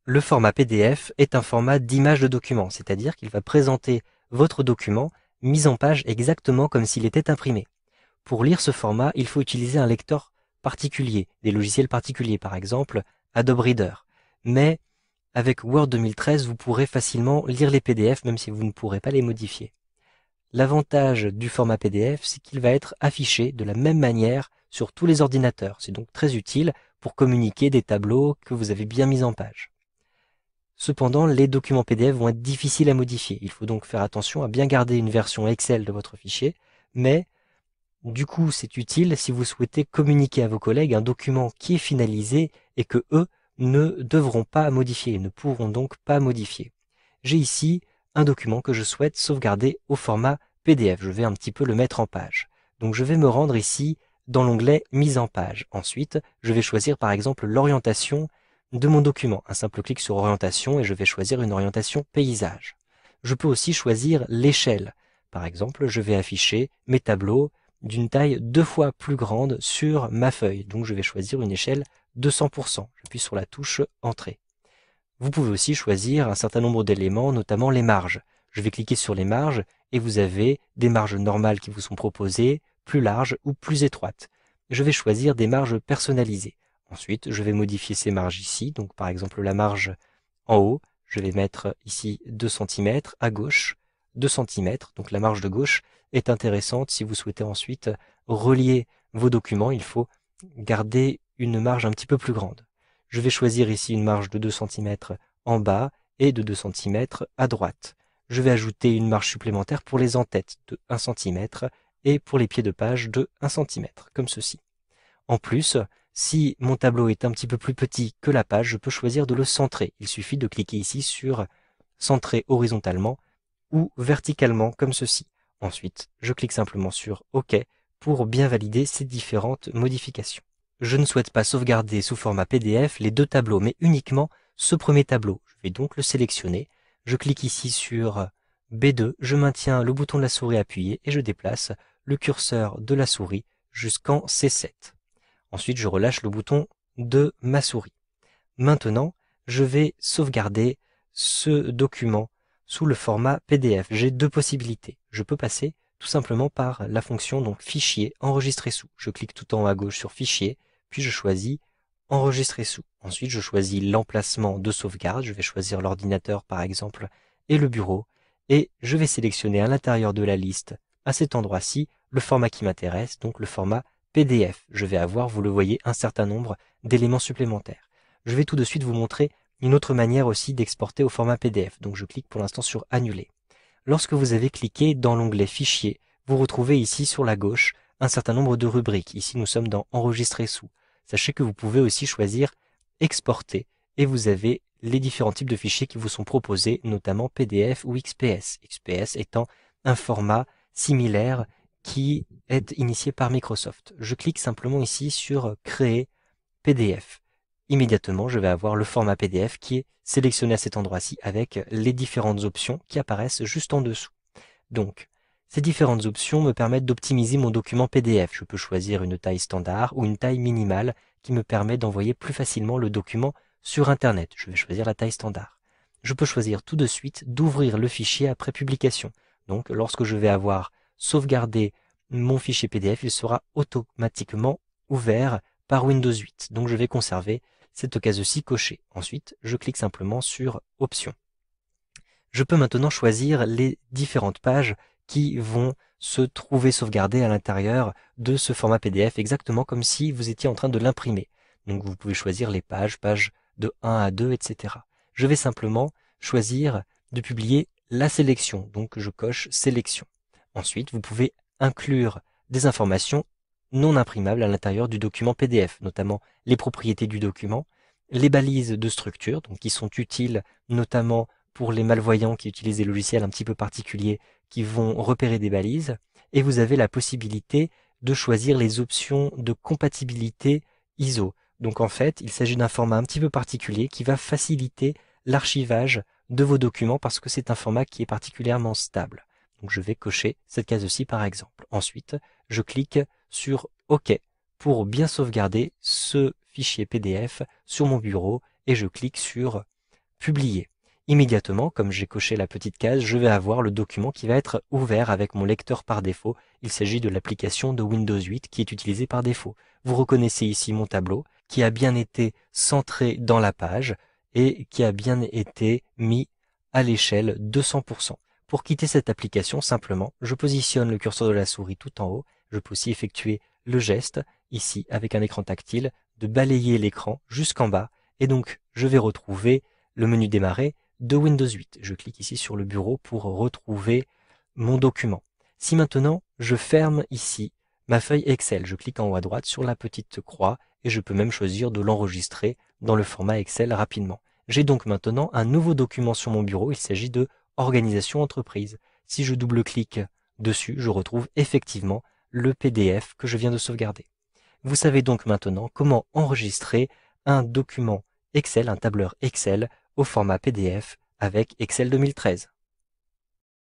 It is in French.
Le format PDF est un format d'image de document, c'est-à-dire qu'il va présenter votre document mis en page exactement comme s'il était imprimé. Pour lire ce format, il faut utiliser un lecteur particulier, des logiciels particuliers, par exemple Adobe Reader. Mais avec Word 2013, vous pourrez facilement lire les PDF même si vous ne pourrez pas les modifier. L'avantage du format PDF, c'est qu'il va être affiché de la même manière sur tous les ordinateurs. C'est donc très utile pour communiquer des tableaux que vous avez bien mis en page. Cependant, les documents PDF vont être difficiles à modifier. Il faut donc faire attention à bien garder une version Excel de votre fichier, mais du coup, c'est utile si vous souhaitez communiquer à vos collègues un document qui est finalisé et que eux ne devront pas modifier, ne pourront donc pas modifier. J'ai ici un document que je souhaite sauvegarder au format PDF. Je vais un petit peu le mettre en page. Donc je vais me rendre ici dans l'onglet Mise en page. Ensuite, je vais choisir par exemple l'orientation de mon document. Un simple clic sur Orientation et je vais choisir une orientation paysage. Je peux aussi choisir l'échelle. Par exemple, je vais afficher mes tableaux d'une taille 2 fois plus grande sur ma feuille. Donc je vais choisir une échelle de 100%. J'appuie sur la touche Entrée. Vous pouvez aussi choisir un certain nombre d'éléments, notamment les marges. Je vais cliquer sur les marges et vous avez des marges normales qui vous sont proposées, plus larges ou plus étroites. Je vais choisir des marges personnalisées. Ensuite, je vais modifier ces marges ici. Donc par exemple la marge en haut, je vais mettre ici 2 cm, à gauche 2 cm. Donc la marge de gauche est intéressante si vous souhaitez ensuite relier vos documents. Il faut garder une marge un petit peu plus grande. Je vais choisir ici une marge de 2 cm en bas et de 2 cm à droite. Je vais ajouter une marge supplémentaire pour les en-têtes de 1 cm et pour les pieds de page de 1 cm, comme ceci. En plus, si mon tableau est un petit peu plus petit que la page, je peux choisir de le centrer. Il suffit de cliquer ici sur centrer horizontalement ou verticalement comme ceci. Ensuite, je clique simplement sur OK pour bien valider ces différentes modifications. Je ne souhaite pas sauvegarder sous format PDF les deux tableaux, mais uniquement ce premier tableau. Je vais donc le sélectionner. Je clique ici sur B2, je maintiens le bouton de la souris appuyé et je déplace le curseur de la souris jusqu'en C7. Ensuite, je relâche le bouton de ma souris. Maintenant, je vais sauvegarder ce document sous le format PDF. J'ai deux possibilités. Je peux passer tout simplement par la fonction donc Fichier, Enregistrer sous. Je clique tout en haut à gauche sur Fichier, puis je choisis Enregistrer sous. Ensuite, je choisis l'emplacement de sauvegarde. Je vais choisir l'ordinateur par exemple et le bureau. Et je vais sélectionner à l'intérieur de la liste, à cet endroit-ci, le format qui m'intéresse, donc le format PDF. Je vais avoir, vous le voyez, un certain nombre d'éléments supplémentaires. Je vais tout de suite vous montrer une autre manière aussi d'exporter au format PDF. Donc je clique pour l'instant sur Annuler. Lorsque vous avez cliqué dans l'onglet Fichier, vous retrouvez ici sur la gauche un certain nombre de rubriques. Ici nous sommes dans Enregistrer sous. Sachez que vous pouvez aussi choisir Exporter et vous avez les différents types de fichiers qui vous sont proposés, notamment PDF ou XPS. XPS étant un format similaire qui est initié par Microsoft. Je clique simplement ici sur Créer PDF. Immédiatement, je vais avoir le format PDF qui est sélectionné à cet endroit-ci avec les différentes options qui apparaissent juste en dessous. Donc, ces différentes options me permettent d'optimiser mon document PDF. Je peux choisir une taille standard ou une taille minimale qui me permet d'envoyer plus facilement le document sur Internet. Je vais choisir la taille standard. Je peux choisir tout de suite d'ouvrir le fichier après publication. Donc, lorsque je vais avoir sauvegardé mon fichier PDF, il sera automatiquement ouvert par Windows 8. Donc, je vais conserver cette case-ci cochée. Ensuite, je clique simplement sur Options. Je peux maintenant choisir les différentes pages qui vont se trouver sauvegardées à l'intérieur de ce format PDF, exactement comme si vous étiez en train de l'imprimer. Donc vous pouvez choisir les pages, pages de 1 à 2, etc. Je vais simplement choisir de publier la sélection, donc je coche Sélection. Ensuite, vous pouvez inclure des informations non imprimables à l'intérieur du document PDF, notamment les propriétés du document, les balises de structure, donc qui sont utiles notamment pour les malvoyants qui utilisent des logiciels un petit peu particuliers qui vont repérer des balises. Et vous avez la possibilité de choisir les options de compatibilité ISO. Donc en fait, il s'agit d'un format un petit peu particulier qui va faciliter l'archivage de vos documents parce que c'est un format qui est particulièrement stable. Donc je vais cocher cette case-ci par exemple. Ensuite, je clique sur OK pour bien sauvegarder ce fichier PDF sur mon bureau et je clique sur publier. Immédiatement, comme j'ai coché la petite case, je vais avoir le document qui va être ouvert avec mon lecteur par défaut. Il s'agit de l'application de Windows 8 qui est utilisée par défaut. Vous reconnaissez ici mon tableau qui a bien été centré dans la page et qui a bien été mis à l'échelle 200%. Pour quitter cette application, simplement, je positionne le curseur de la souris tout en haut. Je peux aussi effectuer le geste, ici, avec un écran tactile, de balayer l'écran jusqu'en bas. Et donc, je vais retrouver le menu démarrer de Windows 8. Je clique ici sur le bureau pour retrouver mon document. Si maintenant, je ferme ici ma feuille Excel, je clique en haut à droite sur la petite croix et je peux même choisir de l'enregistrer dans le format Excel rapidement. J'ai donc maintenant un nouveau document sur mon bureau, il s'agit de Organisation entreprise. Si je double-clique dessus, je retrouve effectivement le PDF que je viens de sauvegarder. Vous savez donc maintenant comment enregistrer un document Excel, un tableur Excel, au format PDF avec Excel 2013.